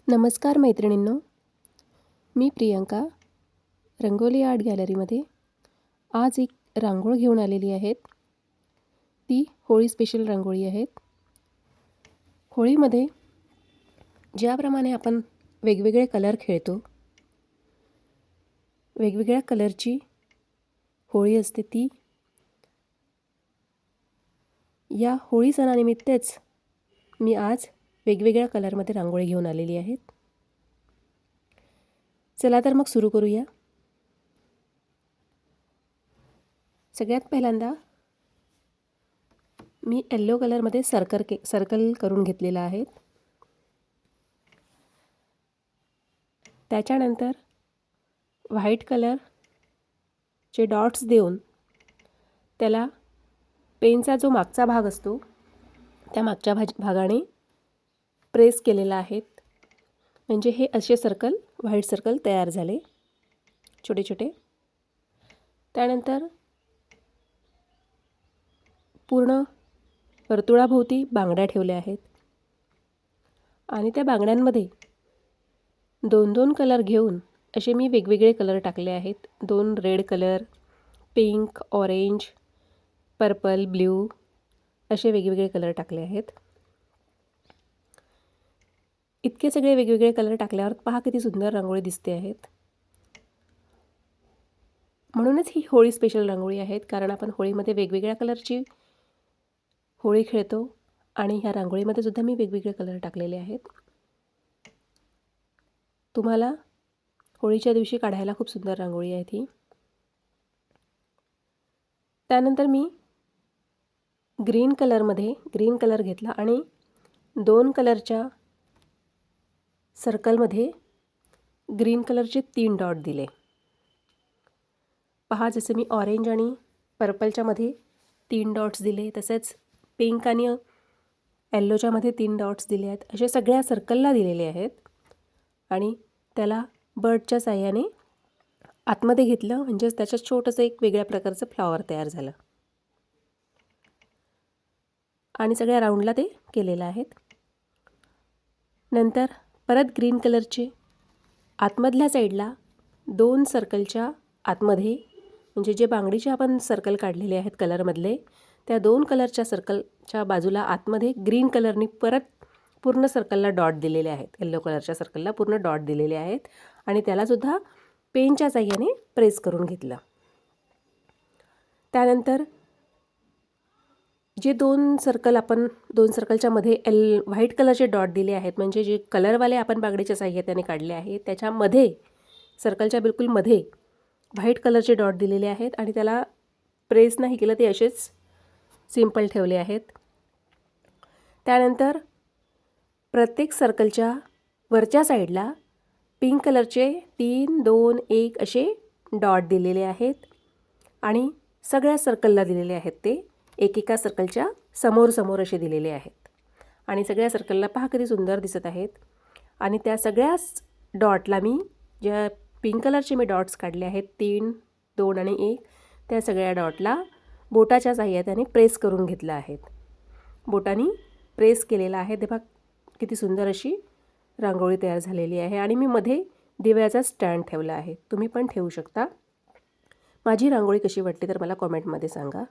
नमस्कार मैत्रिणींनो, मी प्रियंका रंगोली आर्ट गॅलरीमध्ये आज एक रांगोळ घेऊन आलेली आहेत. ती होळी स्पेशल रांगोळी आहेत. होळीमध्ये ज्याप्रमाणे आपण वेगवेगळे कलर खेळतो, वेगवेगळ्या कलरची होळी असते, ती या होळी सणानिमित्तच मी आज वेगवेगळ्या कलरमध्ये रांगोळी घेऊन आलेली आहेत. चला तर मग सुरू करूया. सगळ्यात पहिल्यांदा मी येलो कलरमध्ये सर्कल करून घेतलेला आहे. त्याच्यानंतर व्हाईट कलरचे डॉट्स देऊन त्याला पेनचा जो मागचा भाग असतो त्या मागच्या भागाने प्रेस केलेला आहे. म्हणजे हे असे सर्कल, व्हाईट सर्कल तयार झाले छोटे छोटे. त्यानंतर पूर्ण वर्तुळाभोवती बांगड्या ठेवल्या आहेत आणि त्या बांगड्यांमध्ये दोन दोन कलर घेऊन असे मी वेगवेगळे कलर टाकले आहेत. 2 red colour, pink, orange, purple, blue असे वेगवेगळे कलर टाकले आहेत. इतके सगळे वेगवेगळे कलर टाकल्यावर पहा किती सुंदर रांगोळी दिसते आहेत. म्हणूनच ही होळी स्पेशल रांगोळी आहेत, कारण आपण होळीमध्ये वेगवेगळ्या कलरची होळी खेळतो आणि ह्या रांगोळीमध्ये सुद्धा मी वेगवेगळे कलर टाकलेले आहेत. तुम्हाला होळीच्या दिवशी काढायला खूप सुंदर रांगोळी आहे ती. त्यानंतर मी ग्रीन कलर घेतला आणि 2 कलरच्या सर्कलमध्ये ग्रीन कलरचे 3 डॉट दिले. पहा, जसे मी ऑरेंज आणि पर्पलच्या मध्ये 3 डॉट्स दिले, तसेच पिंक आणि येल्लोच्या मध्ये 3 डॉट्स दिले आहेत. असे सगळ्या सर्कलला दिलेले आहेत आणि त्याला बर्डच्या साहाय्याने आतमध्ये घेतलं, म्हणजेच त्याच्यात छोटंसं एक वेगळ्या प्रकारचं फ्लॉवर तयार झालं आणि सगळ्या राऊंडला ते केलेलं आहेत. नंतर परत ग्रीन कलरचे आतमधल्या साईडला 2 सर्कलच्या आतमध्ये, म्हणजे जे बांगडीचे आपण सर्कल काढलेले आहेत कलरमधले, त्या 2 कलरच्या सर्कलच्या बाजूला आतमध्ये ग्रीन कलरनी परत पूर्ण सर्कलला डॉट दिलेले आहेत. येल्लो कलरच्या सर्कलला पूर्ण डॉट दिलेले आहेत आणि त्यालासुद्धा पेनच्या साहाय्याने प्रेस करून घेतलं. त्यानंतर जे 2 सर्कलच्या मध्ये व्हाईट कलरचे डॉट दिले आहेत, म्हणजे जे कलरवाले आपण बांगडीच्या साहाय्याने काढले आहेत, त्याच्यामध्ये सर्कलच्या बिलकुल मध्ये व्हाईट कलरचे डॉट दिलेले आहेत आणि त्याला प्रेस नाही केलं, ते असेच सिंपल ठेवले आहेत. त्यानंतर प्रत्येक सर्कलच्या वरच्या साईडला पिंक कलरचे 3, 2, 1 असे डॉट दिलेले आहेत आणि सगळ्या सर्कलला दिलेले आहेत. ते एकेका सर्कलच्या समोर असे दिलेले आहेत आणि सगळ्या सर्कलला पहा किती सुंदर दिसत आहेत. आणि त्या सगळ्याच डॉटला मी ज्या पिंक कलरचे मी डॉट्स काढले आहेत 3, 2 आणि 1, त्या सगळ्या डॉटला बोटाच्या साहाय्याने प्रेस करून घेतलं आहेत. बोटाने प्रेस केलेला आहे. तेव्हा किती सुंदर अशी रांगोळी तयार झालेली आहे आणि मी मध्ये दिव्याचा स्टँड ठेवला आहे. तुम्ही पण ठेवू शकता. माझी रांगोळी कशी वाटते तर मला कॉमेंटमध्ये सांगा.